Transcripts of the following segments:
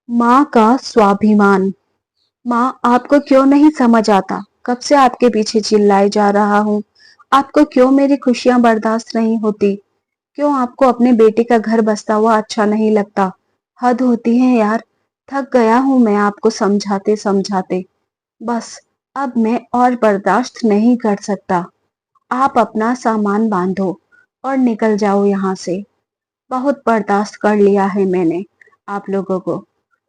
माँ का स्वाभिमान। माँ, आपको क्यों नहीं समझ आता? कब से आपके पीछे चिल्लाए जा रहा हूँ। आपको क्यों मेरी खुशियां बर्दाश्त नहीं होती? क्यों आपको अपने बेटे का घर बसता हुआ अच्छा नहीं लगता? हद होती है यार। थक गया हूँ मैं आपको समझाते समझाते। बस, अब मैं और बर्दाश्त नहीं कर सकता। आप अपना सामान बांधो और निकल जाओ यहाँ से। बहुत बर्दाश्त कर लिया है मैंने आप लोगों को।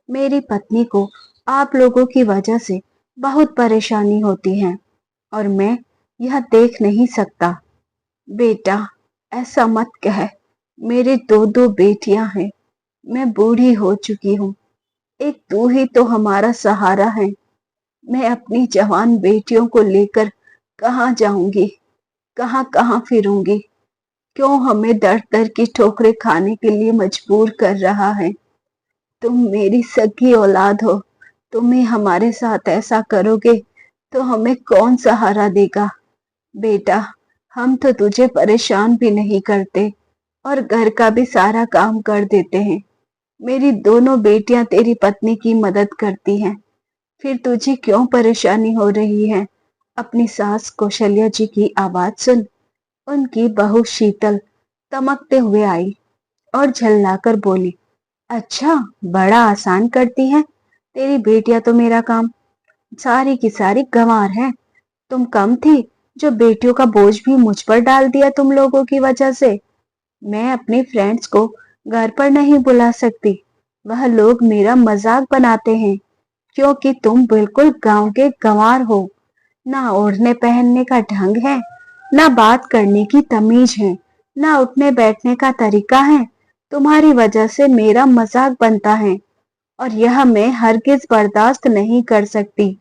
मेरी पत्नी को आप लोगों की वजह से बहुत परेशानी होती है और मैं यह देख नहीं सकता। बेटा, ऐसा मत कह। मेरी दो दो बेटियां हैं। मैं बूढ़ी हो चुकी हूँ। एक तू ही तो हमारा सहारा है। मैं अपनी जवान बेटियों को लेकर कहाँ जाऊंगी? कहाँ कहाँ फिरूंगी? क्यों हमें दर दर की ठोकरें खाने के लिए मजबूर कर रहा है? तुम मेरी सगी औलाद हो। तुम ही हमारे साथ ऐसा करोगे तो हमें कौन सहारा देगा? बेटा, हम तो तुझे परेशान भी नहीं करते और घर का भी सारा काम कर देते हैं। मेरी दोनों बेटियां तेरी पत्नी की मदद करती हैं। फिर तुझे क्यों परेशानी हो रही है? अपनी सास कौशल्या जी की आवाज सुन। उनकी बहू शीतल तमकते हुए आई और झल्लाकर बोली, अच्छा, बड़ा आसान करती है तेरी बेटियां तो मेरा काम। सारी की सारी गंवार है। तुम कम थी जो बेटियों का बोझ भी मुझ पर डाल दिया तुम लोगों की वजह से। मैं अपने फ्रेंड्स को घर पर नहीं बुला सकती। वह लोग मेरा मजाक बनाते हैं क्योंकि तुम बिल्कुल गांव के गंवार हो। ना ओढ़ने पहनने का ढंग है, ना बात करने की तमीज है, ना उठने बैठने का तरीका है। तुम्हारी वजह से मेरा मजाक बनता है और यह मैं हरगिज बर्दाश्त नहीं कर सकती।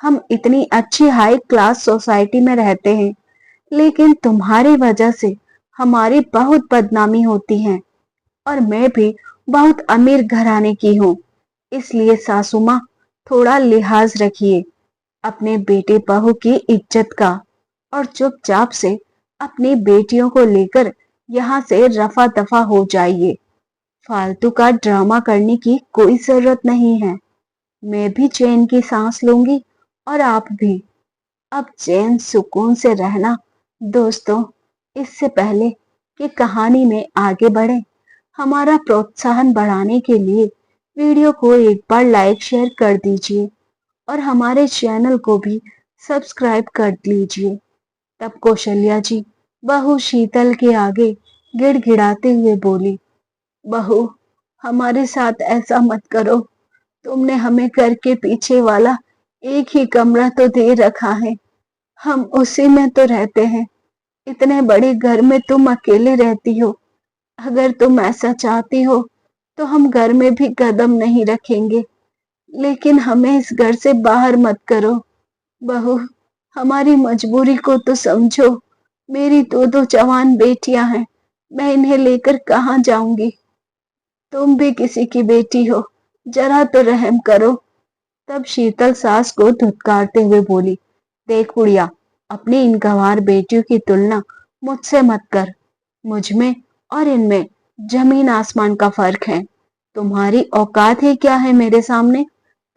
हम इतनी अच्छी हाई क्लास सोसाइटी में रहते हैं, लेकिन तुम्हारी वजह से हमारी बहुत बदनामी होती है और मैं भी बहुत अमीर घराने की हूँ। इसलिए सासू माँ, थोड़ा लिहाज रखिए अपने बेटे बहू की इज्जत का और चुपचाप से अपनी बेटियों को लेकर यहाँ से रफा दफा हो जाइए। फालतू का ड्रामा करने की कोई जरूरत नहीं है। मैं भी चैन की सांस लूंगी और आप भी। अब चैन सुकून से रहना। दोस्तों, इससे पहले कि कहानी में आगे बढ़े, हमारा प्रोत्साहन बढ़ाने के लिए वीडियो को एक बार लाइक शेयर कर दीजिए और हमारे चैनल को भी सब्सक्राइब कर लीजिए। तब कौशल्या जी बहू शीतल के आगे गिड़गिड़ाते हुए बोली, बहू, हमारे साथ ऐसा मत करो। तुमने हमें घर के पीछे वाला एक ही कमरा तो दे रखा है। हम उसी में तो रहते हैं। इतने बड़े घर में तुम अकेले रहती हो। अगर तुम ऐसा चाहती हो तो हम घर में भी कदम नहीं रखेंगे, लेकिन हमें इस घर से बाहर मत करो। बहू, हमारी मजबूरी को तो समझो। मेरी दो दो जवान बेटियां हैं। मैं इन्हें लेकर कहाँ जाऊंगी? तुम भी किसी की बेटी हो, जरा तो रहम करो। तब शीतल सास को धुतकारते हुए बोली, देख बुढ़िया, अपनी इन गंवार बेटियों की तुलना मुझसे मत कर। मुझ में और इनमें जमीन आसमान का फर्क है। तुम्हारी औकात ही क्या है मेरे सामने?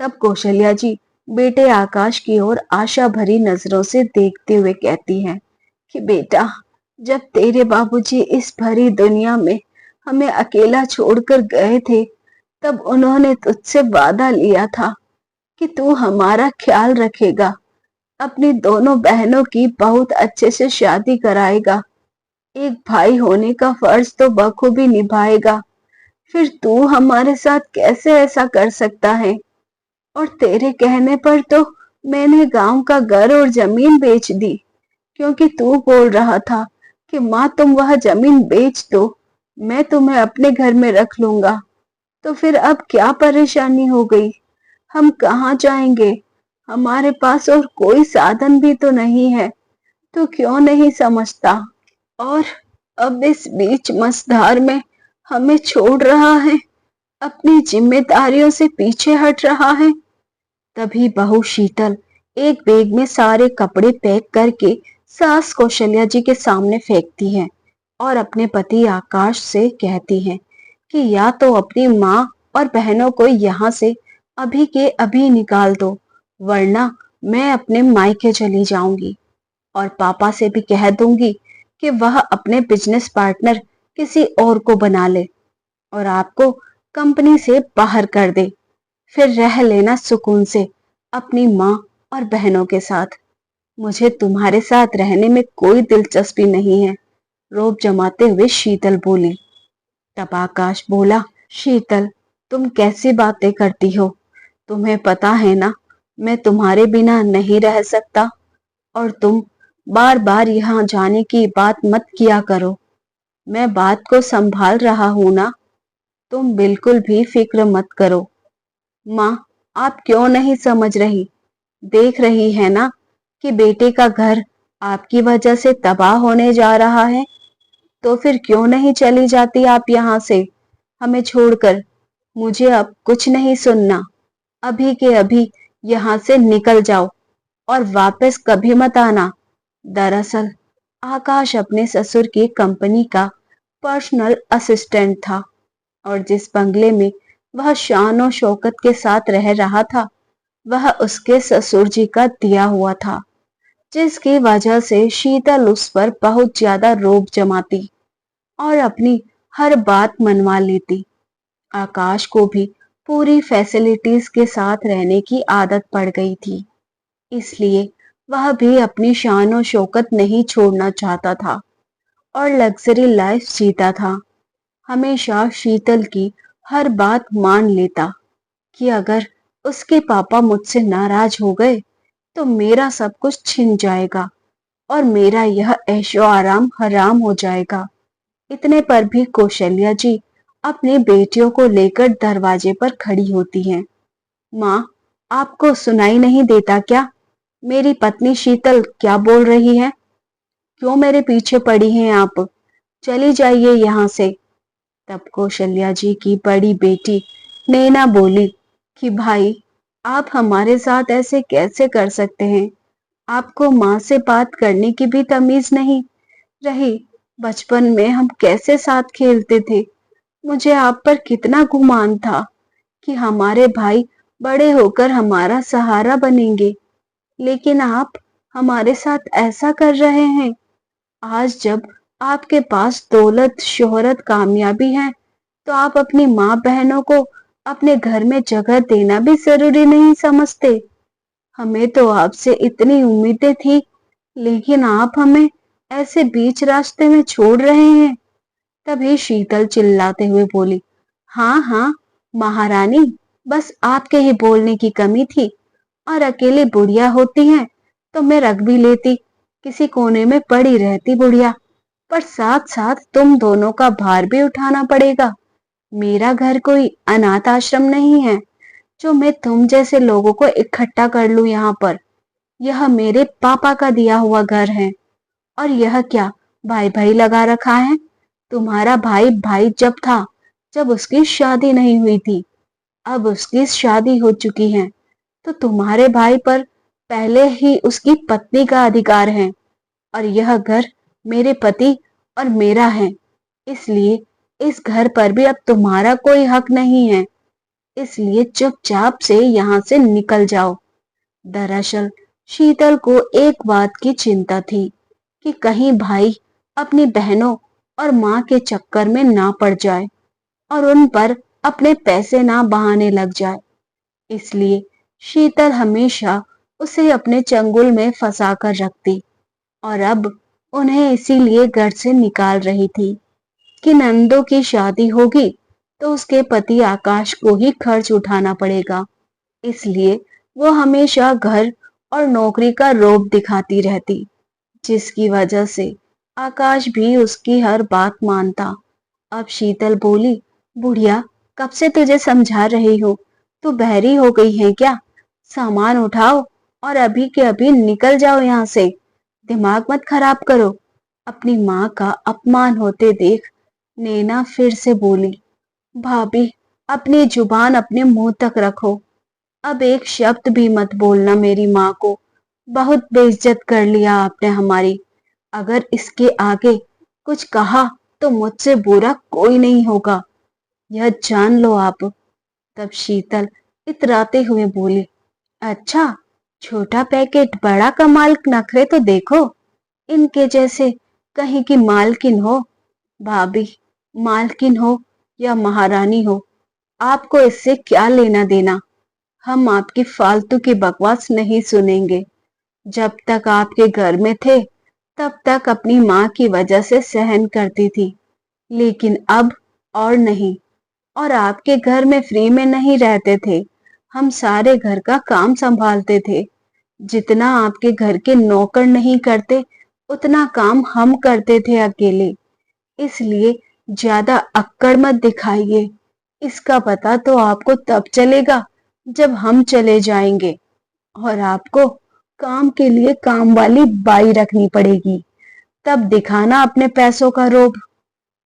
तब कौशल्या जी बेटे आकाश की ओर आशा भरी नजरों से देखते हुए कहती हैं कि बेटा, जब तेरे बाबूजी इस भरी दुनिया में हमें अकेला छोड़कर गए थे, तब उन्होंने तुझसे वादा लिया था कि तू हमारा ख्याल रखेगा, अपनी दोनों बहनों की बहुत अच्छे से शादी कराएगा, एक भाई होने का फर्ज तो बखूबी निभाएगा। फिर तू हमारे साथ कैसे ऐसा कर सकता है? और तेरे कहने पर तो मैंने गांव का घर और जमीन बेच दी, क्योंकि तू बोल रहा था कि माँ, तुम वह जमीन बेच दो, मैं तुम्हें अपने घर में रख लूंगा। तो फिर अब क्या परेशानी हो गई? हम कहाँ जाएंगे? हमारे पास और कोई साधन भी तो नहीं है। तू क्यों नहीं समझता? और अब इस बीच मझधार में हमें छोड़ रहा है, अपनी जिम्मेदारियों से पीछे हट रहा है। तभी बहू शीतल एक बैग में सारे कपड़े पैक करके सास कौशल्या जी के सामने फेंकती है और अपने पति आकाश से कहती है कि या तो अपनी माँ और बहनों को यहाँ से अभी के अभी निकाल दो, वरना मैं अपने मायके चली जाऊंगी और पापा से भी कह दूंगी कि वह अपने बिजनेस पार्टनर किसी और को बना ले और आपको कंपनी से बाहर कर दे। फिर रह लेना सुकून से अपनी माँ और बहनों के साथ। मुझे तुम्हारे साथ रहने में कोई दिलचस्पी नहीं है, रोब जमाते हुए शीतल बोली। तब आकाश बोला, शीतल, तुम कैसी बातें करती हो? तुम्हें पता है ना, मैं तुम्हारे बिना नहीं रह सकता। और तुम बार बार यहाँ जाने की बात मत किया करो। मैं बात को संभाल रहा हूं ना, तुम बिल्कुल भी फिक्र मत करो। माँ, आप क्यों नहीं समझ रही? देख रही है ना कि बेटे का घर आपकी वजह से तबाह होने जा रहा है। तो फिर क्यों नहीं चली जाती आप यहाँ से हमें छोड़कर? मुझे अब कुछ नहीं सुनना। अभी के अभी यहाँ से निकल जाओ और वापस कभी मत आना। दरअसल आकाश अपने ससुर की कंपनी का पर्सनल असिस्टेंट था और जिस बंगले में वह शान और शौकत के साथ रह रहा था, वह उसके ससुर जी का दिया हुआ था, जिसकी वजह से शीतल उस पर बहुत ज्यादा रोब जमाती और अपनी हर बात मनवा लेती। आकाश को भी पूरी फैसिलिटीज के साथ रहने की आदत पड़ गई थी, इसलिए वह भी अपनी शान और शौकत नहीं छोड़ना चाहता था और लग्जरी लाइफ जीता था। हमेशा शीतल की हर बात मान लेता कि अगर उसके पापा मुझसे नाराज हो गए तो मेरा सब कुछ छिन जाएगा और मेरा यह ऐशो आराम हराम हो जाएगा। इतने पर भी कौशल्या जी अपनी बेटियों को लेकर दरवाजे पर खड़ी होती हैं। माँ, आपको सुनाई नहीं देता क्या? मेरी पत्नी शीतल क्या बोल रही है? क्यों मेरे पीछे पड़ी हैं आप? चली जाइए यहाँ से। तब कौशल्या जी की बड़ी बेटी नैना बोली कि भाई, आप हमारे साथ ऐसे कैसे कर सकते हैं? आपको माँ से बात करने की भी तमीज नहीं रही। बचपन में हम कैसे साथ खेलते थे। मुझे आप पर कितना गुमान था कि हमारे भाई बड़े होकर हमारा सहारा बनेंगे, लेकिन आप हमारे साथ ऐसा कर रहे हैं। आज जब आपके पास दौलत, शोहरत, कामयाबी है, तो आप अपनी माँ बहनों को अपने घर में जगह देना भी जरूरी नहीं समझते। हमें तो आपसे इतनी उम्मीदें थी, लेकिन आप हमें ऐसे बीच रास्ते में छोड़ रहे हैं। तभी शीतल चिल्लाते हुए बोली, हाँ हाँ महारानी, बस आपके ही बोलने की कमी थी। और अकेली बुढ़िया होती हैं तो मैं रख भी लेती, किसी कोने में पड़ी रहती बुढ़िया, पर साथ साथ तुम दोनों का भार भी उठाना पड़ेगा। मेरा घर कोई अनाथ आश्रम नहीं है जो मैं तुम जैसे लोगों को इकट्ठा कर लूं यहाँ पर। यह मेरे पापा का दिया हुआ घर है। और यह क्या भाई भाई लगा रखा है? तुम्हारा भाई भाई जब था, जब उसकी शादी नहीं हुई थी। अब उसकी शादी हो चुकी है तो तुम्हारे भाई पर पहले ही उसकी पत्नी का अधिकार है और यह घर मेरे पति और मेरा है, इसलिए इस घर पर भी अब तुम्हारा कोई हक नहीं है। इसलिए चुपचाप से यहाँ से निकल जाओ। दरअसल शीतल को एक बात की चिंता थी कि कहीं भाई अपनी बहनों और माँ के चक्कर में ना पड़ जाए और उन पर अपने पैसे ना बहाने लग जाए। इसलिए शीतल हमेशा उसे अपने चंगुल में फंसा कर रखती और अब उन्हें इसीलिए घर से निकाल रही थी कि नंदों की शादी होगी तो उसके पति आकाश को ही खर्च उठाना पड़ेगा। इसलिए वो हमेशा घर और नौकरी का रोब दिखाती रहती, जिसकी वजह से आकाश भी उसकी हर बात मानता। अब शीतल बोली, बुढ़िया, कब से तुझे समझा रही हूँ, तू बहरी हो गई है क्या? सामान उठाओ और अभी के अभी निकल जाओ यहाँ से। दिमाग मत खराब करो। अपनी माँ का अपमान होते देख नैना फिर से बोली, भाभी, अपनी जुबान अपने मुंह तक रखो। अब एक शब्द भी मत बोलना मेरी माँ को। बहुत बेइज्जत कर लिया आपने हमारी। अगर इसके आगे कुछ कहा तो मुझसे बुरा कोई नहीं होगा, यह जान लो आप। तब शीतल इतराते हुए बोली, अच्छा, छोटा पैकेट बड़ा कमाल, नखरे तो देखो। इनके जैसे कहीं की मालकिन हो। भाभी, मालकिन हो या महारानी हो, आपको इससे क्या लेना देना। हम आपकी फालतू की बकवास नहीं सुनेंगे। जब तक आपके घर में थे तब तक अपनी माँ की वजह से सहन करती थी, लेकिन अब और नहीं। और आपके घर में फ्री में नहीं रहते थे, हम सारे घर का काम संभालते थे। जितना आपके घर के नौकर नहीं करते उतना काम हम करते थे अकेले। इसलिए ज्यादा अक्कड़ मत दिखाइए। इसका पता तो आपको तब चलेगा जब हम चले जाएंगे और आपको काम के लिए काम वाली बाई रखनी पड़ेगी। तब दिखाना अपने पैसों का रोब।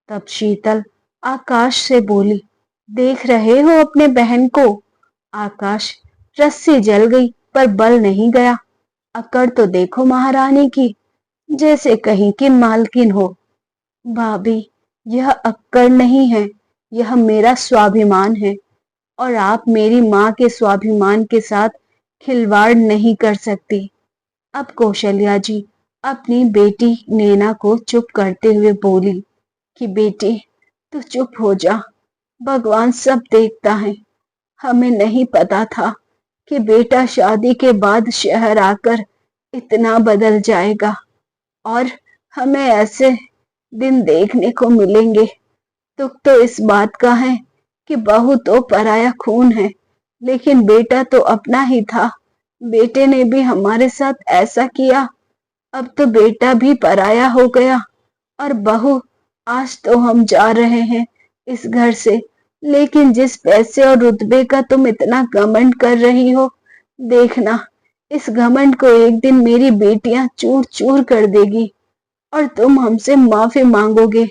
तब शीतल आकाश से बोली, देख रहे हो अपने बहन को। आकाश, रस्सी जल गई पर बल नहीं गया। अकड़ तो देखो महारानी की, जैसे कहीं की मालकिन हो। भाभी, यह अक्कड़ नहीं है, यह मेरा स्वाभिमान है और आप मेरी माँ के स्वाभिमान के साथ खिलवाड़ नहीं कर सकती। अब कौशल्या जी अपनी बेटी नैना को चुप करते हुए बोली कि बेटी, तू चुप हो जा। भगवान सब देखता है। हमें नहीं पता था कि बेटा शादी के बाद शहर आकर इतना बदल जाएगा और हमें ऐसे दिन देखने को मिलेंगे। दुख तो इस बात का है कि बहू तो पराया खून है, लेकिन बेटा तो अपना ही था। बेटे ने भी हमारे साथ ऐसा किया। अब तो बेटा भी पराया हो गया और बहू, आज तो हम जा रहे हैं इस घर से, लेकिन जिस पैसे और रुतबे का तुम इतना घमंड कर रही हो, देखना इस घमंड को एक दिन मेरी बेटियां चूर चूर कर देगी और तुम हमसे माफी मांगोगे।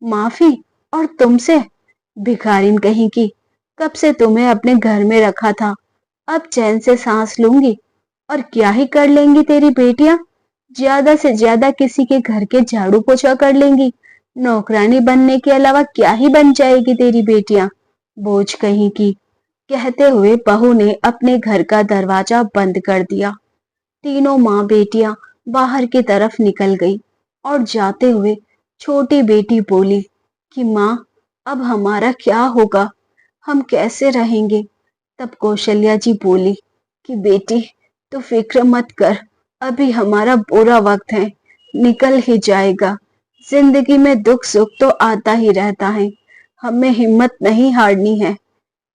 माफी? और तुमसे? भिखारिन कहीं की, कब से तुम्हें अपने घर में रखा था। अब चैन से सांस लूंगी। और क्या ही कर लेंगी तेरी बेटियां? ज्यादा से ज्यादा किसी के घर के झाड़ू पोछा कर लेंगी। नौकरानी बनने के अलावा क्या ही बन जाएगी तेरी बेटियां, बोझ कहीं की। कहते हुए बहू ने अपने घर का दरवाजा बंद कर दिया। तीनों माँ बेटियां बाहर की तरफ निकल गई और जाते हुए छोटी बेटी बोली कि माँ, अब हमारा क्या होगा, हम कैसे रहेंगे। तब कौशल्या जी बोली कि बेटी, तू फिक्र मत कर, अभी हमारा बुरा वक्त है, निकल ही जाएगा। जिंदगी में दुख सुख तो आता ही रहता है, हमें हिम्मत नहीं हारनी है।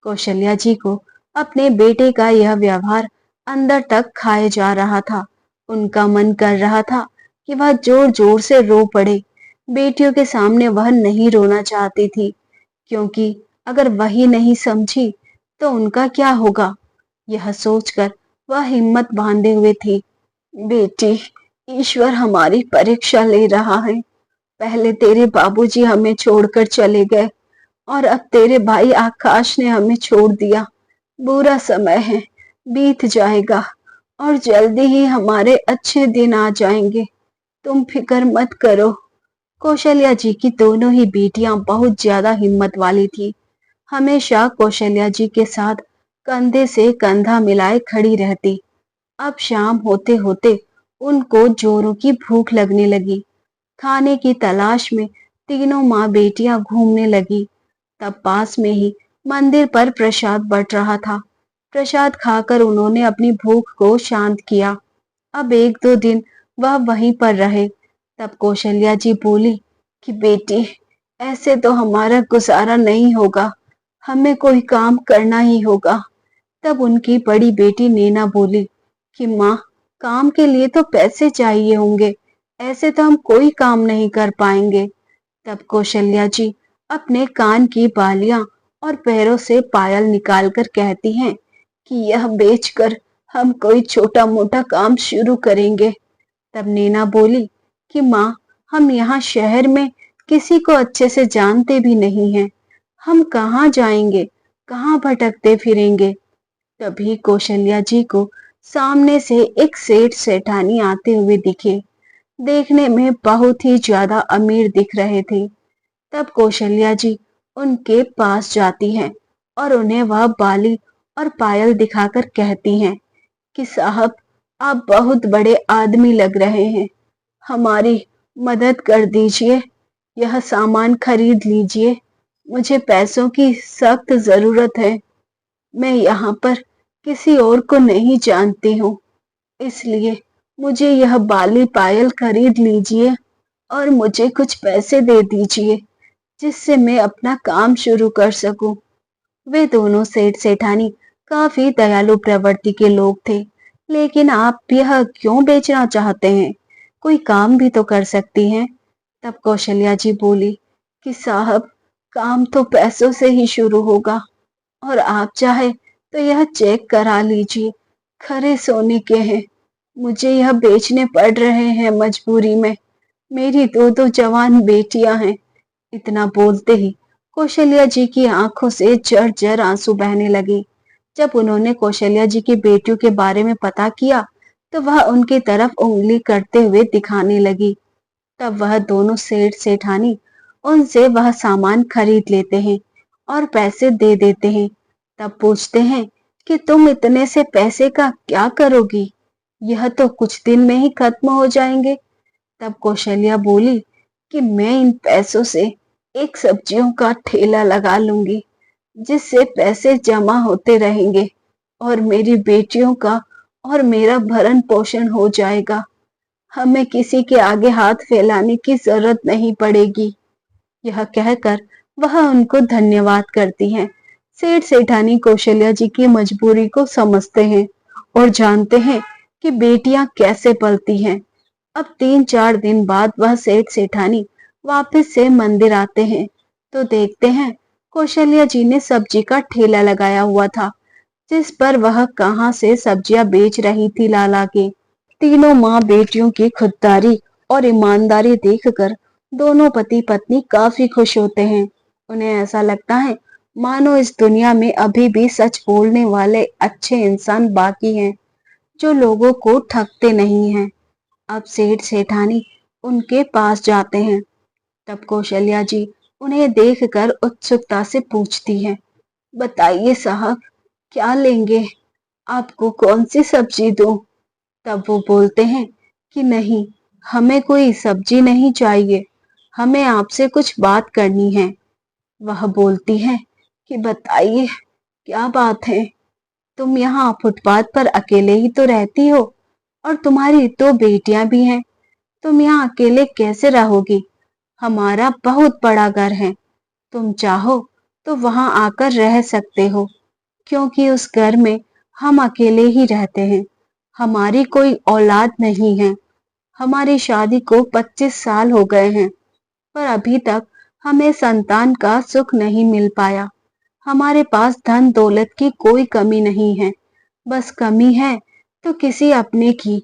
कौशल्या जी को अपने बेटे का यह व्यवहार अंदर तक खाए जा रहा था। उनका मन कर रहा था कि वह जोर जोर से रो पड़े। बेटियों के सामने वह नहीं रोना चाहती थी, क्योंकि अगर वही नहीं समझी तो उनका क्या होगा। यह सोचकर वह हिम्मत बांधे हुए थी। बेटी, ईश्वर हमारी परीक्षा ले रहा है। पहले तेरे बाबूजी हमें छोड़कर चले गए और अब तेरे भाई आकाश ने हमें छोड़ दिया। बुरा समय है, बीत जाएगा और जल्दी ही हमारे अच्छे दिन आ जाएंगे। तुम फिक्र मत करो। कौशल्या जी की दोनों ही बेटियां बहुत ज्यादा हिम्मत वाली थी। हमेशा कौशल्या जी के साथ कंधे से कंधा मिलाए खड़ी रहती। अब शाम होते होते उनको जोरों की भूख लगने लगी। खाने की तलाश में तीनों माँ बेटियां घूमने लगी। तब पास में ही मंदिर पर प्रसाद बंट रहा था। प्रसाद खाकर उन्होंने अपनी भूख को शांत किया। अब एक दो दिन वह वहीं पर रहे। तब कौशल्या जी बोली कि बेटी, ऐसे तो हमारा गुजारा नहीं होगा, हमें कोई काम करना ही होगा। तब उनकी बड़ी बेटी नैना बोली कि माँ, काम के लिए तो पैसे चाहिए होंगे, ऐसे तो हम कोई काम नहीं कर पाएंगे। तब कौशल्या जी अपने कान की बालियां और पैरों से पायल निकालकर कहती हैं कि यह बेचकर हम कोई छोटा मोटा काम शुरू करेंगे। तब नैना बोली कि माँ, हम यहाँ शहर में किसी को अच्छे से जानते भी नहीं हैं, हम कहाँ जाएंगे, कहाँ भटकते फिरेंगे। तभी कौशल्या जी को सामने से एक सेठ सेठानी आते हुए दिखे। देखने में बहुत ही ज्यादा अमीर दिख रहे थे। तब कौशल्या जी उनके पास जाती हैं और उन्हें वह बाली और पायल दिखाकर कहती हैं कि साहब, आप बहुत बड़े आदमी लग रहे हैं, हमारी मदद कर दीजिए, यह सामान खरीद लीजिए, मुझे पैसों की सख्त जरूरत है। मैं यहाँ पर किसी और को नहीं जानती हूँ, इसलिए मुझे यह बाली पायल खरीद लीजिए और मुझे कुछ पैसे दे दीजिए, जिससे मैं अपना काम शुरू कर सकूं। वे दोनों सेठ सेठानी काफी दयालु प्रवृत्ति के लोग थे। लेकिन आप यह क्यों बेचना चाहते हैं? कोई काम भी तो कर सकती हैं। तब कौशल्या जी बोली कि साहब, काम तो पैसों से ही शुरू होगा, और आप चाहे तो यह चेक करा लीजिए, खरे सोने के हैं। मुझे यह बेचने पड़ रहे हैं मजबूरी में, मेरी दो दो जवान बेटियां हैं। इतना बोलते ही कौशल्या जी की आंखों से झरझर आंसू बहने लगे। जब उन्होंने कौशल्या जी की बेटियों के बारे में पता किया तो वह उनकी तरफ उंगली करते हुए दिखाने लगी। तब वह दोनों सेठ सेठानी उनसे वह सामान खरीद लेते हैं और पैसे दे देते हैं। तब पूछते हैं कि तुम इतने से पैसे का क्या करोगी? यह तो कुछ दिन में ही खत्म हो जाएंगे। तब कौशल्या बोली कि मैं इन पैसों से एक सब्जियों का ठेला लगा लूंगी, जिससे पैसे जमा होते रहेंगे और मेरी बेटियों का और मेरा भरण पोषण हो जाएगा। हमें किसी के आगे हाथ फैलाने की जरूरत नहीं पड़ेगी। यह कहकर वह उनको धन्यवाद करती हैं। सेठ सेठानी कौशल्या जी की मजबूरी को समझते हैं और जानते हैं कि बेटियां कैसे पलती हैं। अब 3-4 दिन बाद वह सेठ सेठानी वापस से मंदिर आते हैं तो देखते हैं कौशल्या जी ने सब्जी का ठेला लगाया हुआ था, जिस पर वह कहां से सब्जियां बेच रही थी ला ला के। तीनों माँ बेटियों की खुददारी और ईमानदारी देखकर दोनों पति पत्नी काफी खुश होते हैं। उन्हें ऐसा लगता है मानो इस दुनिया में अभी भी सच बोलने वाले अच्छे इंसान बाकी हैं, जो लोगों को ठगते नहीं हैं। अब सेठ सेठानी उनके पास जाते हैं। तब कौशल्या जी उन्हें देखकर उत्सुकता से पूछती हैं, बताइए साहब, क्या लेंगे? आपको कौन सी सब्जी दूं? तब वो बोलते हैं कि नहीं, हमें कोई सब्जी नहीं चाहिए, हमें आपसे कुछ बात करनी है। वह बोलती है कि बताइए, क्या बात है? तुम यहाँ फुटपाथ पर अकेले ही तो रहती हो, और तुम्हारी 2 बेटियां भी हैं। तुम यहाँ अकेले कैसे रहोगी? हमारा बहुत बड़ा घर है, तुम चाहो तो वहां आकर रह सकते हो, क्योंकि उस घर में हम अकेले ही रहते हैं। हमारी कोई औलाद नहीं है। हमारी शादी को 25 साल हो गए हैं, पर अभी तक हमें संतान का सुख नहीं मिल पाया। हमारे पास धन दौलत की कोई कमी नहीं है, बस कमी है तो किसी अपने की।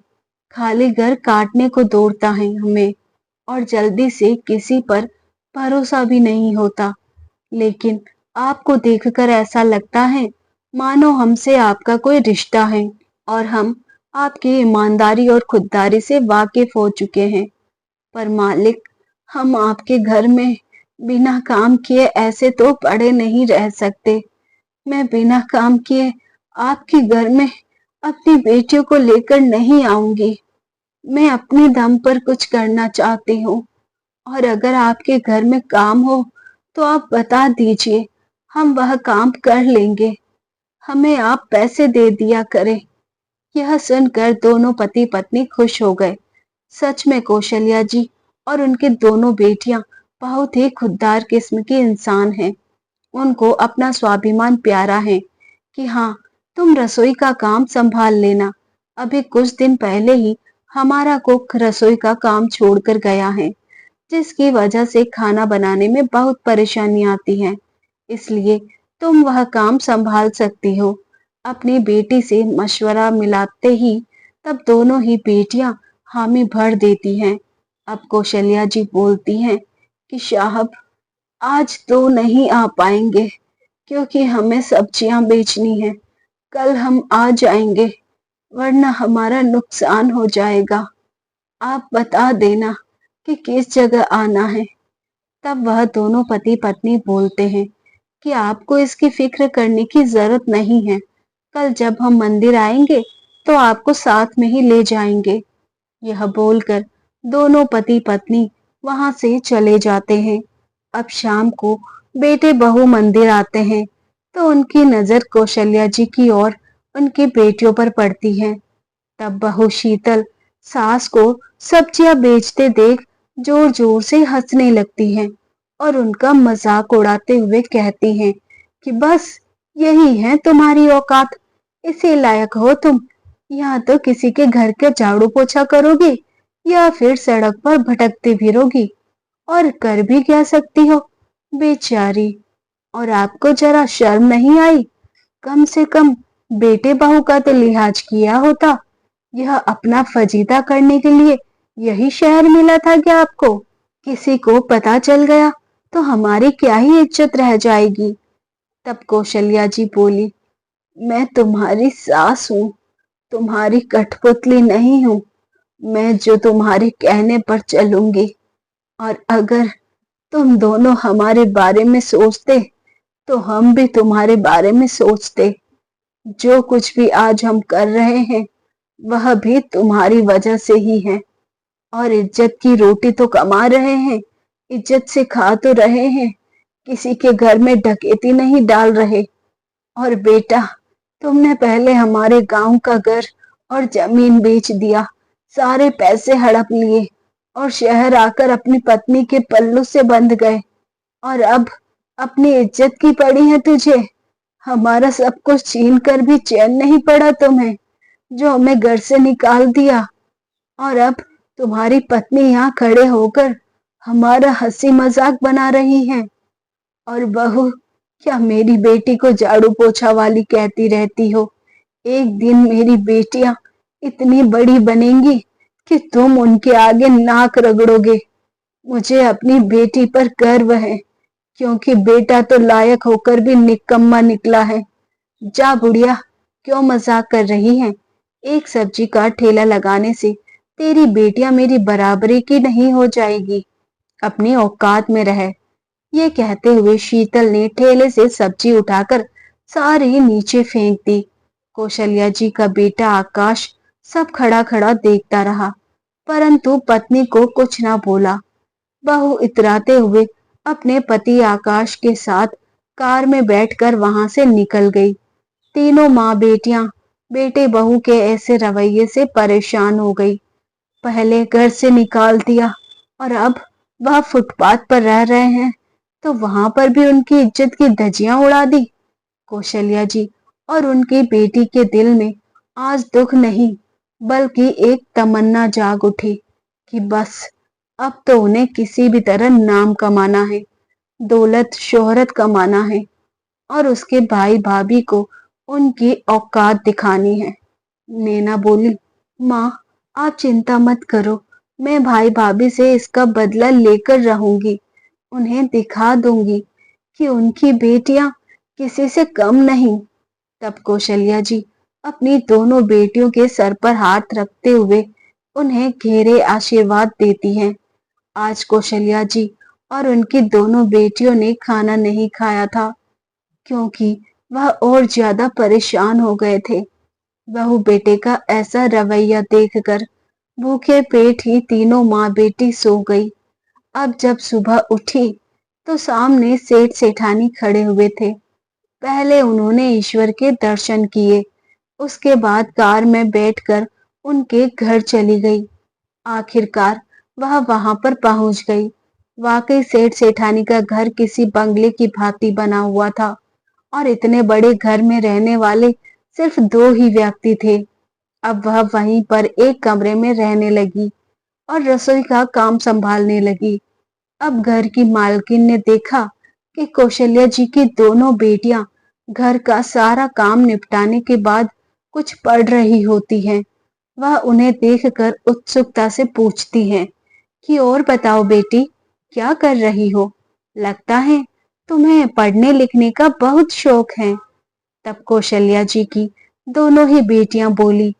खाली घर काटने को दौड़ता है हमें, और जल्दी से किसी पर भरोसा भी नहीं होता। लेकिन आपको देखकर ऐसा लगता है मानो हमसे आपका कोई रिश्ता है, और हम आपकी ईमानदारी और खुददारी से वाकिफ हो चुके हैं। पर मालिक, हम आपके घर में बिना काम किए ऐसे तो पड़े नहीं रह सकते। मैं बिना काम किए आपके घर में अपनी बेटियों को लेकर नहीं आऊंगी। मैं अपने दम पर कुछ करना चाहती हूँ, और अगर आपके घर में काम हो तो आप बता दीजिए, हम वह काम कर लेंगे। हमें आप पैसे दे दिया करें। यह सुनकर दोनों पति पत्नी खुश हो गए। सच में कौशल्या जी और उनकी दोनों बेटियां बहुत ही खुददार किस्म की इंसान हैं। उनको अपना स्वाभिमान प्यारा है कि हाँ, तुम रसोई का काम संभाल लेना। अभी कुछ दिन पहले ही हमारा कुक रसोई का काम छोड़कर गया है, जिसकी वजह से खाना बनाने में बहुत परेशानी आती है। इसलिए तुम वह काम संभाल सकती हो। अपनी बेटी से मशवरा मिलाते ही तब दोनों ही बेटियां हामी भर देती हैं। अब कौशल्या जी बोलती हैं कि साहब, आज तो नहीं आ पाएंगे, क्योंकि हमें सब्जियां बेचनी है। कल हम आ जाएंगे, वरना हमारा नुकसान हो जाएगा। आप बता देना कि किस जगह आना है। तब वह दोनों पति पत्नी बोलते हैं कि आपको इसकी फिक्र करने की जरूरत नहीं है। कल जब हम मंदिर आएंगे तो आपको साथ में ही ले जाएंगे। यह बोलकर दोनों पति पत्नी वहां से चले जाते हैं। अब शाम को बेटे बहू मंदिर आते हैं तो उनकी नजर कौशल्या जी की ओर उनकी बेटियों पर पड़ती है। तब बहू शीतल सास को सब्जियां बेचते देख जोर जोर से हंसने लगती है और उनका मजाक उड़ाते हुए कहती हैं कि बस यही है तुम्हारी औकात, इसी लायक हो तुम। यहाँ तो किसी के घर के झाड़ू पोछा करोगी या फिर सड़क पर भटकती फिरोगी, और कर भी क्या सकती हो बेचारी। और आपको जरा शर्म नहीं आई? कम से कम बेटे बहू का तो लिहाज किया होता। यह अपना फजीता करने के लिए यही शहर मिला था क्या आपको? किसी को पता चल गया तो हमारी क्या ही इज्जत रह जाएगी। तब कौशल्या जी बोली, मैं तुम्हारी सास हूँ, तुम्हारी कठपुतली नहीं हूँ। मैं जो तुम्हारे कहने पर चलूंगी। और अगर तुम दोनों हमारे बारे में सोचते तो हम भी तुम्हारे बारे में सोचते। जो कुछ भी आज हम कर रहे हैं वह भी तुम्हारी वजह से ही है। और इज्जत की रोटी तो कमा रहे हैं, इज्जत से खा तो रहे हैं, किसी के घर में डकैती नहीं डाल रहे। और बेटा, तुमने पहले हमारे गांव का घर और जमीन बेच दिया, सारे पैसे हड़प लिए और शहर आकर अपनी पत्नी के पल्लू से बंध गए। और अब अपनी इज्जत की पड़ी है तुझे। हमारा सब कुछ छीन कर भी चैन नहीं पड़ा तुम्हें, जो हमें घर से निकाल दिया। और अब तुम्हारी पत्नी यहाँ खड़े होकर हमारा हंसी मजाक बना रही है। और बहू, क्या मेरी बेटी को झाड़ू पोछा वाली कहती रहती हो? एक दिन मेरी बेटियां इतनी बड़ी बनेंगी कि तुम उनके आगे नाक रगड़ोगे। मुझे अपनी बेटी पर गर्व है, क्योंकि बेटा तो लायक होकर भी निकम्मा निकला है। जा बुढ़िया, क्यों मजाक कर रही है? एक सब्जी का ठेला लगाने से तेरी बेटियां मेरी बराबरी की नहीं हो जाएगी। अपनी औकात में रह। ये कहते हुए शीतल ने ठेले से सब्जी उठाकर सारी नीचे फेंक दी। कौशल्या जी का बेटा आकाश सब खड़ा खड़ा देखता रहा, परंतु पत्नी को कुछ ना बोला। बहू इतराते हुए अपने पति आकाश के साथ कार में बैठकर वहां से निकल गई। तीनों माँ बेटियां बेटे बहू के ऐसे रवैये से परेशान हो गई। पहले घर से निकाल दिया और अब वह फुटपाथ पर रह रहे हैं तो वहां पर भी उनकी इज्जत की धज्जियां उड़ा दी। कौशल्या जी और उनकी बेटी के दिल में आज दुख नहीं बल्कि एक तमन्ना जाग उठी कि बस अब तो उन्हें किसी भी तरह नाम कमाना है, दौलत शोहरत कमाना है और उसके भाई भाभी को उनकी औकात दिखानी है। नैना बोली, माँ आप चिंता मत करो, मैं भाई भाभी से इसका बदला लेकर रहूंगी। उन्हें दिखा दूंगी कि उनकी बेटियां किसी से कम नहीं। तब कौशल्या जी अपनी दोनों बेटियों के सर पर हाथ रखते हुए उन्हें घेरे आशीर्वाद देती हैं। आज कौशल्या जी और उनकी दोनों बेटियों ने खाना नहीं खाया था, क्योंकि वह और ज्यादा परेशान हो गए थे। बहू बेटे का ऐसा रवैया देखकर भूखे पेट ही तीनों माँ बेटी सो गई। अब जब सुबह उठी तो सामने सेठ सेठानी खड़े हुए थे। पहले उन्होंने ईश्वर के दर्शन किए, उसके बाद कार में बैठकर उनके घर चली गई। आखिरकार वह वहां पर पहुंच गई। वाकई सेठ सेठानी का घर किसी बंगले की भांति बना हुआ था और इतने बड़े घर में रहने वाले सिर्फ दो ही व्यक्ति थे। अब वह वहीं पर एक कमरे में रहने लगी और रसोई का काम संभालने लगी। अब घर की मालकिन ने देखा कि कौशल्या जी की दोनों बेटियां घर का सारा काम निपटाने के बाद कुछ पढ़ रही होती हैं। वह उन्हें देखकर उत्सुकता से पूछती हैं कि और बताओ बेटी, क्या कर रही हो? लगता है तुम्हें पढ़ने लिखने का बहुत शौक है। तब कौशल्या जी की दोनों ही बेटियां बोली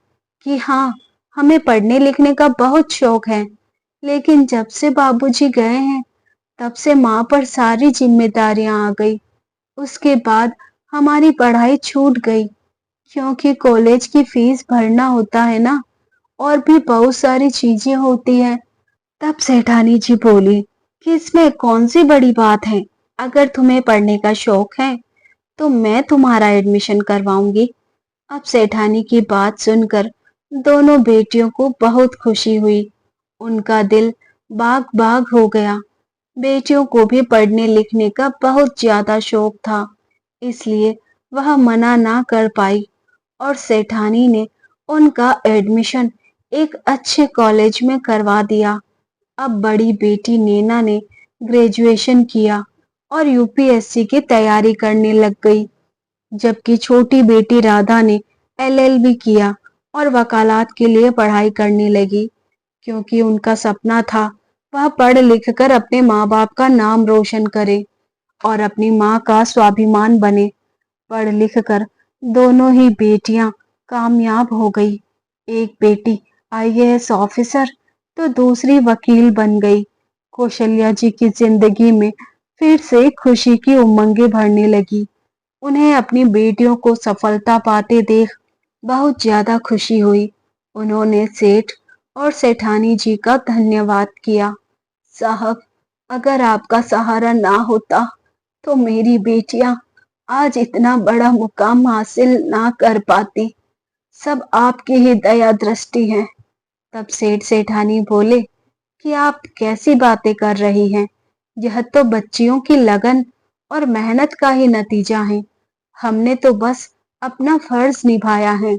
कि हाँ, हमें पढ़ने लिखने का बहुत शौक है, लेकिन जब से बाबूजी गए हैं तब से माँ पर सारी जिम्मेदारियां आ गई। उसके बाद हमारी पढ़ाई छूट गई क्योंकि कॉलेज की फीस भरना होता है ना, और भी बहुत सारी चीजें होती हैं। तब सेठानी जी बोली कि इसमें कौन सी बड़ी बात है, अगर तुम्हें पढ़ने का शौक है तो मैं तुम्हारा एडमिशन करवाऊंगी। अब सेठानी की बात सुनकर दोनों बेटियों को बहुत खुशी हुई। उनका दिल बाग बाग हो गया। बेटियों को भी पढ़ने लिखने का बहुत ज्यादा शौक था, इसलिए वह मना ना कर पाई और सेठानी ने उनका एडमिशन एक अच्छे कॉलेज में करवा दिया। अब बड़ी बेटी नैना ने ग्रेजुएशन किया और यूपीएससी की तैयारी करने लग गई, जबकि छोटी बेटी राधा ने एलएलबी किया और वकालत के लिए पढ़ाई करने लगी, क्योंकि उनका सपना था वह पढ़ लिख कर अपने माँ बाप का नाम रोशन करे और अपनी माँ का स्वाभिमान बने। पढ़ लिख कर दोनों ही बेटियां कामयाब हो गई। एक बेटी आईएएस ऑफिसर तो दूसरी वकील बन गई। कौशल्या जी की जिंदगी में फिर से खुशी की उमंगें भरने लगी। उन्हें अपनी बेटियों को सफलता पाते देख बहुत ज्यादा खुशी हुई। उन्होंने सेठ और सेठानी जी का धन्यवाद किया। साहब, अगर आपका सहारा ना होता तो मेरी बेटियां आज इतना बड़ा मुकाम हासिल ना कर पाती। सब आपकी ही दया दृष्टि है। तब सेठ सेठानी बोले कि आप कैसी बातें कर रही हैं? यह तो बच्चियों की लगन और मेहनत का ही नतीजा है। हमने तो बस अपना फर्ज निभाया है,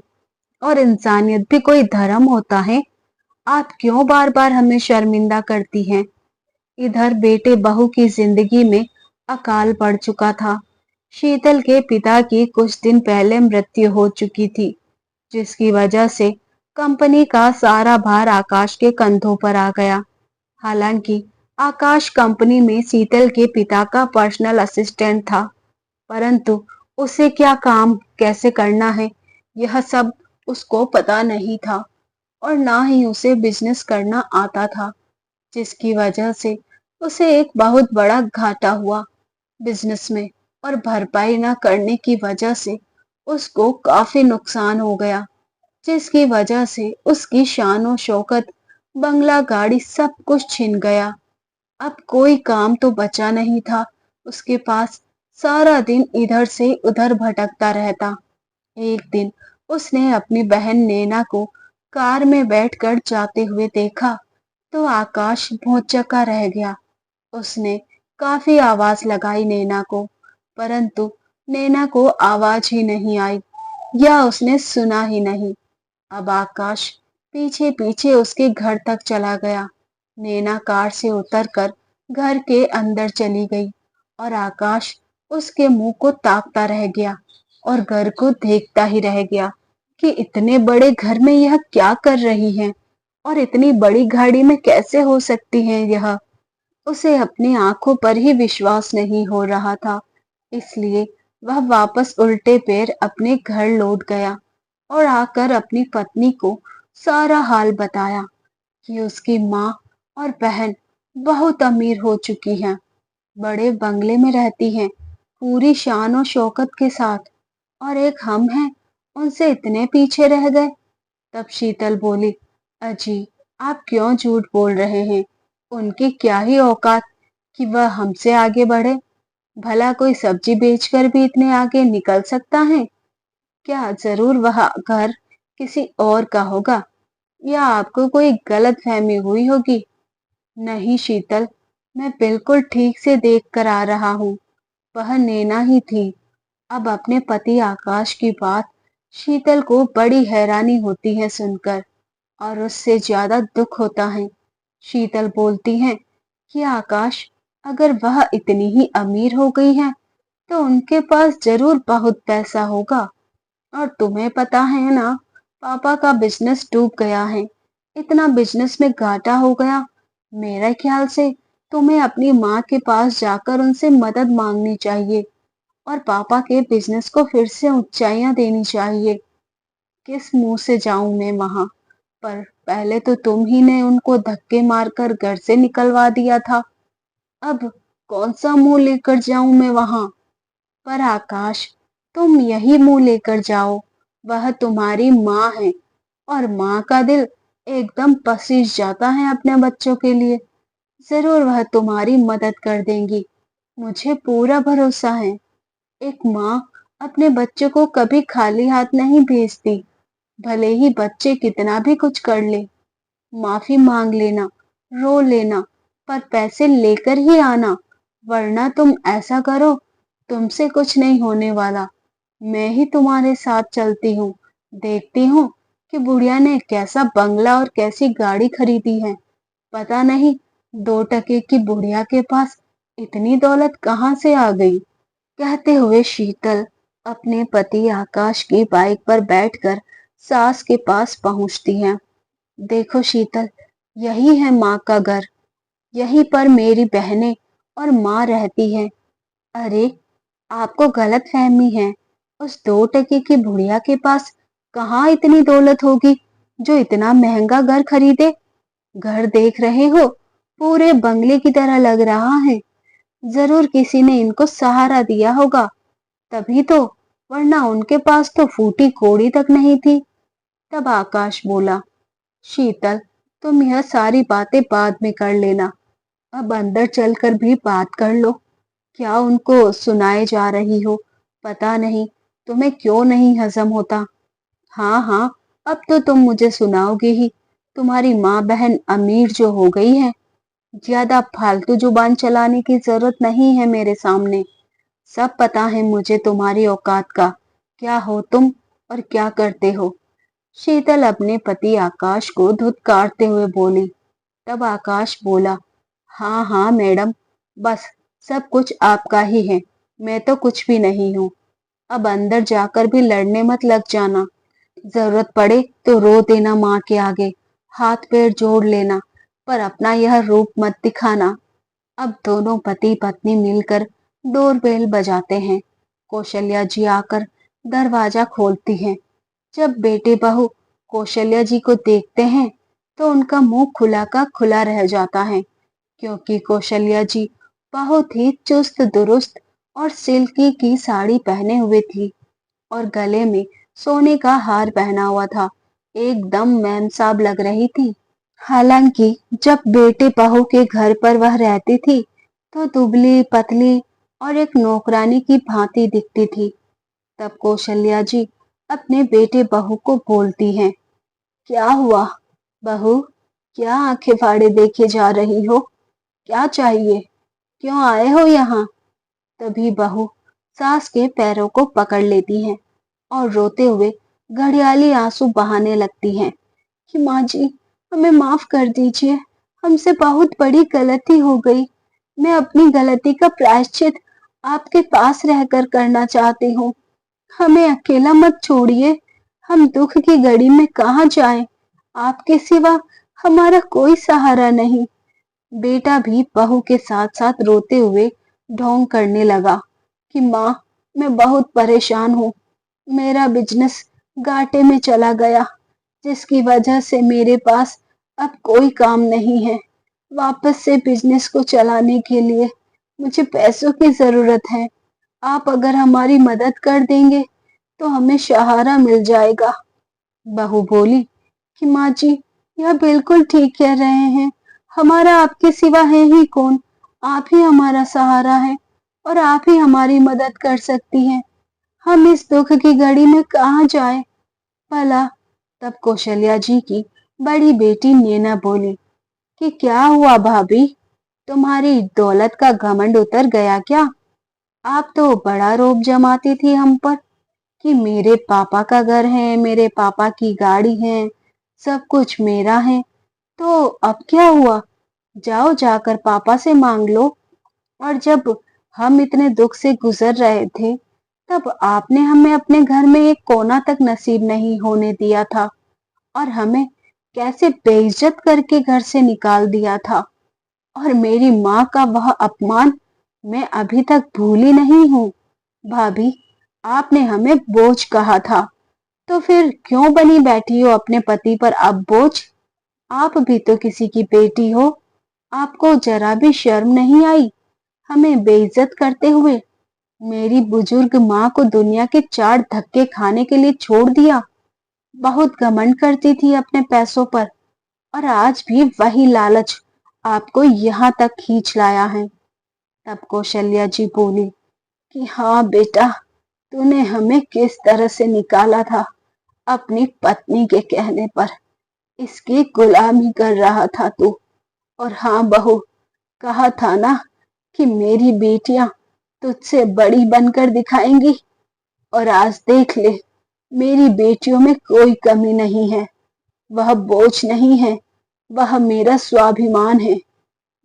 और इंसानियत भी कोई धर्म होता है? आप क्यों बार बार हमें शर्मिंदा करती हैं? इधर बेटे बहू की जिंदगी में अकाल पड़ चुका था। शीतल के पिता की कुछ दिन पहले मृत्यु हो चुकी थी, जिसकी वजह से कंपनी का सारा भार आकाश के कंधों पर आ गया। हालांकि आकाश कंपनी में शीतल के पिता का पर्सनल असिस्टेंट था, परंतु उसे क्या काम कैसे करना है यह सब उसको पता नहीं था, और ना ही उसे बिजनेस करना आता था, जिसकी वजह से उसे एक बहुत बड़ा घाटा हुआ बिजनेस में, और भरपाई न करने की वजह से उसको काफी नुकसान हो गया, जिसकी वजह से उसकी शान और शौकत, बंगला गाड़ी सब कुछ छिन गया। अब कोई काम तो बचा नहीं था उसके पास। सारा दिन इधर से उधर भटकता रहता। एक दिन उसने अपनी बहन नैना को कार में बैठकर जाते हुए देखा तो आकाश भौंचक्का रह गया। उसने काफी आवाज लगाई नैना को, परंतु नैना को आवाज ही नहीं आई, या उसने सुना ही नहीं। अब आकाश पीछे पीछे उसके घर तक चला गया। नैना कार से उतरकर घर के अंदर चली गई और आकाश उसके मुंह को ताकता रह गया और घर को देखता ही रह गया कि इतने बड़े घर में यह क्या कर रही है और इतनी बड़ी गाड़ी में कैसे हो सकती है यह। उसे अपनी आंखों पर ही विश्वास नहीं हो रहा था, इसलिए वह वापस उल्टे पैर अपने घर लौट गया और आकर अपनी पत्नी को सारा हाल बताया कि उसकी माँ और बहन बहुत अमीर हो चुकी हैं, बड़े बंगले में रहती हैं, पूरी शान और शौकत के साथ, और एक हम हैं, उनसे इतने पीछे रह गए। तब शीतल बोली, अजी, आप क्यों झूठ बोल रहे हैं? उनकी क्या ही औकात कि वह हमसे आगे बढ़े। भला कोई सब्जी बेचकर भी इतने आगे निकल सकता है क्या? जरूर वह घर किसी और का होगा, या आपको कोई गलत फहमी हुई होगी। नहीं शीतल, मैं बिल्कुल ठीक से देख कर आ रहा हूँ, वह नैना ही थी। अब अपने पति आकाश की बात शीतल को बड़ी हैरानी होती है सुनकर, और उससे ज्यादा दुख होता है। शीतल बोलती है कि आकाश, अगर वह इतनी ही अमीर हो गई है तो उनके पास जरूर बहुत पैसा होगा, और तुम्हें पता है ना, पापा का बिजनेस डूब गया है, इतना बिजनेस में घाटा हो गया। मेरे ख्याल से तुम्हें अपनी माँ के पास जाकर उनसे मदद मांगनी चाहिए और पापा के बिजनेस को फिर से ऊंचाइयां देनी चाहिए। किस मुंह से जाऊं मैं वहां? पर पहले तो तुम ही ने उनको धक्के मारकर घर से निकलवा दिया था। अब कौन सा मुंह लेकर जाऊं मैं वहां? पर आकाश, तुम यही मुंह लेकर जाओ, वह तुम्हारी माँ है और माँ का दिल एकदम पसीज जाता है अपने बच्चों के लिए। जरूर वह तुम्हारी मदद कर देंगी, मुझे पूरा भरोसा है। एक माँ अपने बच्चों को कभी खाली हाथ नहीं भेजती, भले ही बच्चे कितना भी कुछ कर ले। माफी मांग लेना, रो लेना, पर पैसे लेकर ही आना, वरना तुम ऐसा करो, तुमसे कुछ नहीं होने वाला। मैं ही तुम्हारे साथ चलती हूँ, देखती हूँ कि बुढ़िया ने कैसा बंगला और कैसी गाड़ी खरीदी है। पता नहीं 2 टके की बुढ़िया के पास इतनी दौलत कहाँ से आ गई। कहते हुए शीतल अपने पति आकाश की बाइक पर बैठकर सास के पास पहुंचती है। देखो शीतल, यही है माँ का घर, यहीं पर मेरी बहनें और माँ रहती है। अरे, आपको गलत फहमी है, उस 2 टके की बुढ़िया के पास कहाँ इतनी दौलत होगी जो इतना महंगा घर खरीदे। घर देख रहे हो, पूरे बंगले की तरह लग रहा है। जरूर किसी ने इनको सहारा दिया होगा, तभी तो, वरना उनके पास तो फूटी कोड़ी तक नहीं थी। तब आकाश बोला, शीतल, तुम यह सारी बातें बाद में कर लेना, अब अंदर चलकर भी बात कर लो। क्या उनको सुनाए जा रही हो, पता नहीं तुम्हें क्यों नहीं हजम होता। हाँ हाँ, अब तो तुम मुझे सुनाओगे ही। तुम्हारी माँ बहन अमीर जो हो गई है, ज्यादा फालतू जुबान चलाने की जरूरत नहीं है मेरे सामने। सब पता है मुझे तुम्हारी औकात का, क्या हो तुम और क्या करते हो। शीतल अपने पति आकाश को धुतकारते हुए बोली। तब आकाश बोला, हाँ हाँ मैडम, बस सब कुछ आपका ही है, मैं तो कुछ भी नहीं हूँ। अब अंदर जाकर भी लड़ने मत लग जाना। जरूरत पड़े तो रो देना माँ के आगे, हाथ पैर जोड़ लेना, पर अपना यह रूप मत दिखाना। अब दोनों पति पत्नी मिलकर डोरबेल बजाते हैं। कौशल्या जी आकर दरवाजा खोलती हैं। जब बेटे बहू कौशल्या जी को देखते हैं तो उनका मुंह खुला का खुला रह जाता है, क्योंकि कौशल्या जी बहुत ही चुस्त दुरुस्त और सिल्की की साड़ी पहने हुए थी और गले में सोने का हार पहना हुआ था। एकदम मैम साहब लग रही थी। हालांकि जब बेटे बहू के घर पर वह रहती थी तो दुबली पतली और एक नौकरानी की भांति दिखती थी। तब कौशल्या जी अपने बेटे बहू को बोलती हैं, क्या हुआ बहू, क्या आंखें फाड़े देखे जा रही हो, क्या चाहिए, क्यों आए हो यहाँ। तभी बहू सास के पैरों को पकड़ लेती है और रोते हुए घड़ियाली आंसू बहाने लगती हैं कि माँ जी, हमें माफ कर दीजिए, हमसे बहुत बड़ी गलती हो गई। मैं अपनी गलती का प्रायश्चित आपके पास रहकर करना चाहती हूँ। हमें अकेला मत छोड़िए, हम दुख की घड़ी में कहाँ जाएं, आपके सिवा हमारा कोई सहारा नहीं। बेटा भी बहू के साथ साथ रोते हुए ढोंग करने लगा कि माँ, मैं बहुत परेशान हूँ, मेरा बिजनेस घाटे में चला गया, जिसकी वजह से मेरे पास अब कोई काम नहीं है। वापस से बिजनेस को चलाने के लिए मुझे पैसों की जरूरत है। आप अगर हमारी मदद कर देंगे तो हमें सहारा मिल जाएगा। बहू बोली कि माँ जी, यह बिल्कुल ठीक कह रहे हैं, हमारा आपके सिवा है ही कौन। आप ही हमारा सहारा है और आप ही हमारी मदद कर सकती हैं। हम इस दुख की घड़ी में कहाँ जाएं भला। तब कौशल्या जी की बड़ी बेटी नैना बोली कि क्या हुआ भाभी, तुम्हारी दौलत का घमंड उतर गया क्या। आप तो बड़ा रोब जमाती थी हम पर कि मेरे पापा का घर है, मेरे पापा की गाड़ी है, सब कुछ मेरा है। तो अब क्या हुआ, जाओ जाकर पापा से मांग लो। और जब हम इतने दुख से गुजर रहे थे तब आपने हमें अपने घर में एक कोना तक नसीब नहीं होने दिया था और हमें कैसे बेइज्जत करके घर से निकाल दिया था। और मेरी माँ का वह अपमान मैं अभी तक भूली नहीं हूँ। भाभी, आपने हमें बोझ कहा था, तो फिर क्यों बनी बैठी हो अपने पति पर अब बोझ। आप भी तो किसी की बेटी हो, आपको जरा भी शर्म नहीं आई हमें बेइज्जत करते हुए। मेरी बुजुर्ग माँ को दुनिया के 4 धक्के खाने के लिए छोड़ दिया। बहुत घमंड करती थी अपने पैसों पर, और आज भी वही लालच आपको यहाँ तक खींच लाया है। तब कौशल्या जी बोली कि हाँ बेटा, तूने हमें किस तरह से निकाला था। अपनी पत्नी के कहने पर इसकी गुलामी कर रहा था तू। और हाँ बहू, कहा था ना कि मेरी बेटियां तुझसे बड़ी बनकर दिखाएंगी, और आज देख ले, मेरी बेटियों में कोई कमी नहीं है। वह बोझ नहीं है, वह मेरा स्वाभिमान है।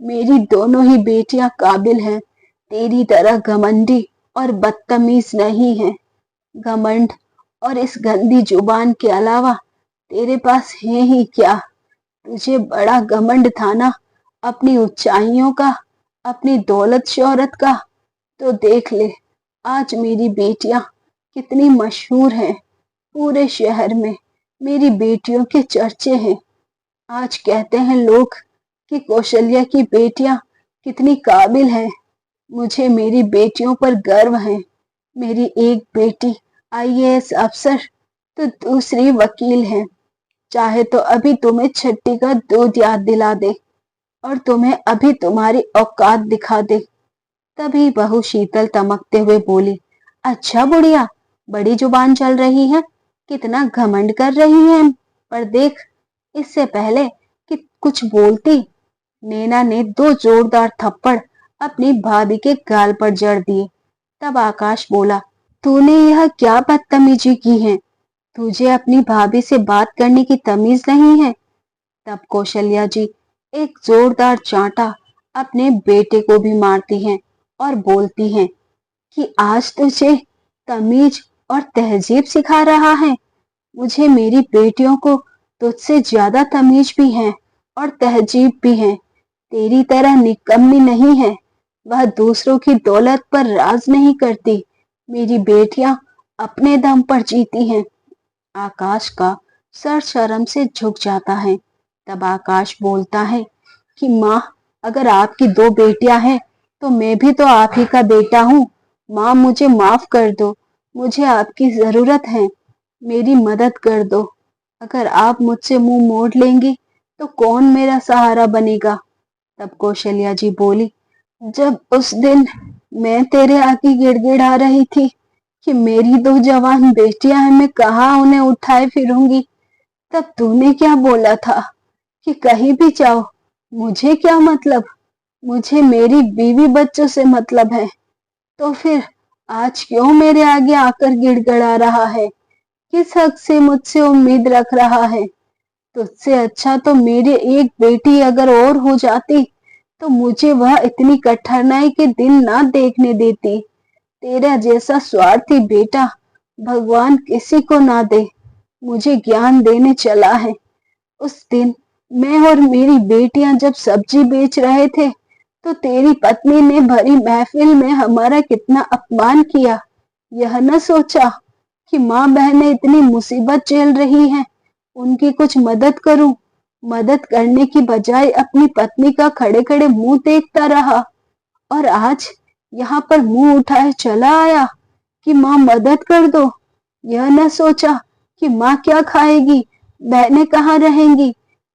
मेरी दोनों ही बेटियां काबिल हैं, तेरी तरह घमंडी और बदतमीज नहीं है। घमंड और इस गंदी जुबान के अलावा तेरे पास है ही क्या? तुझे बड़ा घमंड था ना अपनी ऊंचाइयों का, अपनी दौलत शोहरत का। तो देख ले, आज मेरी बेटियां कितनी मशहूर हैं। पूरे शहर में मेरी बेटियों के चर्चे हैं। आज कहते हैं लोग कि कौशल्या की बेटियां कितनी काबिल हैं। मुझे मेरी बेटियों पर गर्व है। मेरी एक बेटी आईएएस अफसर, तो दूसरी वकील है। चाहे तो अभी तुम्हें छठी का दूध याद दिला दे और तुम्हें अभी तुम्हारी औकात दिखा दे। तभी बहू शीतल तमकते हुए बोली, अच्छा बुढ़िया, बड़ी जुबान चल रही है, कितना घमंड कर रही है। पर देख, इससे पहले कि कुछ बोलती, नैना ने 2 जोरदार थप्पड़ अपनी भाभी के गाल पर जड़ दिए। तब आकाश बोला, तूने यह क्या बदतमीजी की है? तुझे अपनी भाभी से बात करने की तमीज नहीं है? तब कौशल्या जी एक जोरदार चांटा अपने बेटे को भी मारती हैं और बोलती हैं कि आज तुझे तमीज और तहजीब सिखा रहा है। मुझे मेरी बेटियों को तुझसे ज्यादा तमीज भी है और तहजीब भी है। तेरी तरह निकम्मी नहीं है। वह दूसरों की दौलत पर राज नहीं करती। मेरी बेटियां अपने दम पर जीती हैं। आकाश का सर शर्म से झुक जाता है। तब आकाश बोलता है कि माँ, अगर आपकी 2 बेटियां हैं तो मैं भी तो आप ही का बेटा हूँ। माँ, मुझे माफ कर दो। मुझे आपकी जरूरत है। मेरी मदद कर दो। अगर आप मुझसे मुंह मोड़ लेंगी तो कौन मेरा सहारा बनेगा? तब कौशल्या जी बोली, जब उस दिन मैं तेरे आगे गिड़गिड़ा रही थी कि मेरी 2 जवान बेटियां हैं, मैं कहाँ उन्हें उठाए फिरूंगी, तब तूने क्या बोला था कि कहीं भी जाओ, मुझे क्या मतलब, मुझे मेरी बीवी बच्चों से मतलब है। तो फिर आज क्यों मेरे आगे आकर गिड़गिड़ा रहा है? किस हक से मुझसे उम्मीद रख रहा है? तुझसे अच्छा तो मेरी एक बेटी अगर और हो जाती तो मुझे वह इतनी कठिनाई के दिन ना देखने देती। तेरा जैसा स्वार्थी बेटा भगवान किसी को ना दे। मुझे ज्ञान देने चला है। उस दिन मैं और मेरी बेटियां जब सब्जी बेच रहे थे तो तेरी पत्नी ने भरी महफिल में हमारा कितना अपमान किया। यह न सोचा कि माँ बहनें इतनी मुसीबत झेल रही हैं, उनकी कुछ मदद करूं। मदद करने की बजाय अपनी पत्नी का खड़े खड़े मुंह देखता रहा, और आज यहाँ पर मुंह उठाए चला आया कि माँ मदद कर दो। यह न सोचा कि माँ क्या खाएगी, बहनें कहाँ रहेंगी,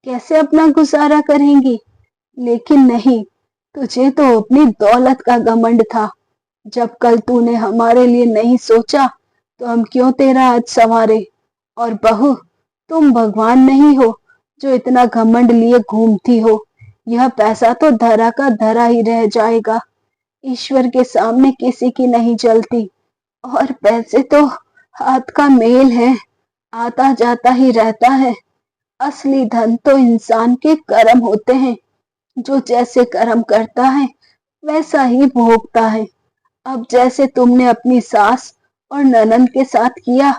कैसे अपना गुजारा करेंगी। लेकिन नहीं, तुझे तो अपनी दौलत का घमंड था। जब कल तूने हमारे लिए नहीं सोचा तो हम क्यों तेरा आज संवारे। और बहू, तुम भगवान नहीं हो जो इतना घमंड लिए घूमती हो। यह पैसा तो धरा का धरा ही रह जाएगा। ईश्वर के सामने किसी की नहीं चलती। और पैसे तो हाथ का मेल है, आता जाता ही रहता है। असली धन तो इंसान के कर्म होते हैं। जो जैसे कर्म करता है वैसा ही भोगता है। अब जैसे तुमने अपनी सास और ननंद के साथ किया,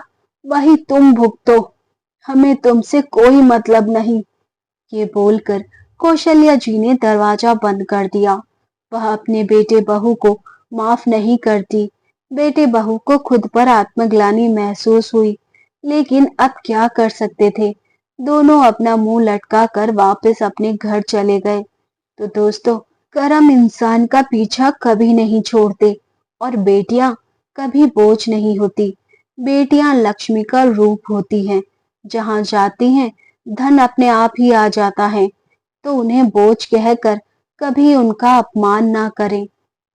वही तुम भुगतो। हमें तुमसे कोई मतलब नहीं। ये बोलकर कौशल्या जी ने दरवाजा बंद कर दिया। वह अपने बेटे बहू को माफ नहीं करती। बेटे बहू को खुद पर आत्मग्लानि महसूस हुई, लेकिन अब क्या कर सकते थे। दोनों अपना मुंह लटका कर वापस अपने घर चले गए। तो दोस्तों, कर्म इंसान का पीछा कभी नहीं छोड़ते और बेटियां कभी बोझ नहीं होती। बेटियां लक्ष्मी का रूप होती हैं। जहां जाती हैं धन अपने आप ही आ जाता है। तो उन्हें बोझ कहकर कभी उनका अपमान ना करें।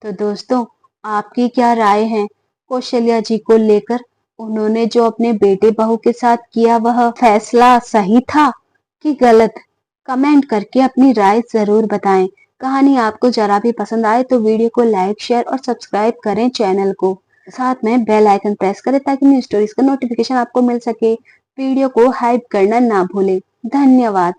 तो दोस्तों, आपकी क्या राय है कौशल्या जी को लेकर? उन्होंने जो अपने बेटे बहू के साथ किया वह फैसला सही था कि गलत? कमेंट करके अपनी राय जरूर बताएं। कहानी आपको जरा भी पसंद आए तो वीडियो को लाइक, शेयर और सब्सक्राइब करें चैनल को। साथ में बेल आइकन प्रेस करें ताकि न्यू स्टोरीज का नोटिफिकेशन आपको मिल सके। वीडियो को हाइप करना ना भूलें। धन्यवाद।